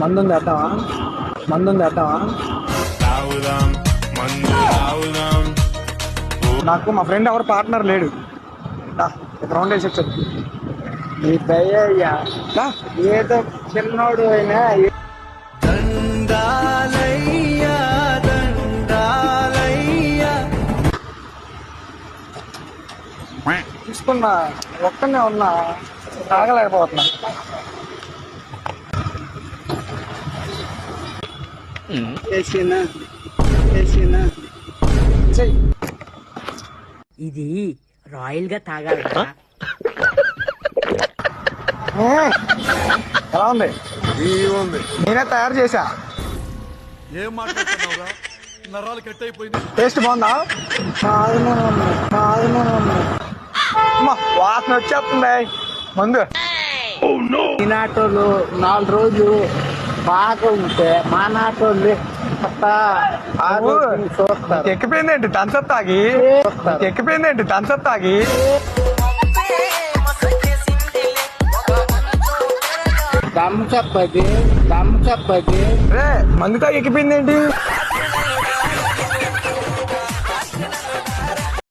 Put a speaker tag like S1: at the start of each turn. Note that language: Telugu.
S1: మందుంది అట్టవా నాకు మా ఫ్రెండ్ ఎవరు పార్ట్నర్ లేడు. రౌండ్ వేసి వచ్చాడు.
S2: నీ దయ్యా ఏదో చిన్నోడు అయినా
S1: తీసుకున్నా ఒక్కనే ఉన్నా తాగలేకపోతున్నా.
S3: ఇది రాయల్ గా తాగాలి.
S1: ఎలా ఉంది? నేనే తయారు చేశా.
S4: ఏం మాట్లాడుతున్నావురా? నరాలు కట్ అయిపోయింది.
S1: టేస్ట్ బాగుందా? వాసన వచ్చేస్తుంది మందు.
S2: ఈనాటోళ్ళు 4 రోజులు బాగా ఉంటే మా నాటోళ్ళు చూస్తారు.
S1: ఎక్కిపోయిందేంటి థమ్సప్ తాగి?
S2: దమ్ చప్పది
S1: మందు తాగి ఎక్కిపోయిందేంటి?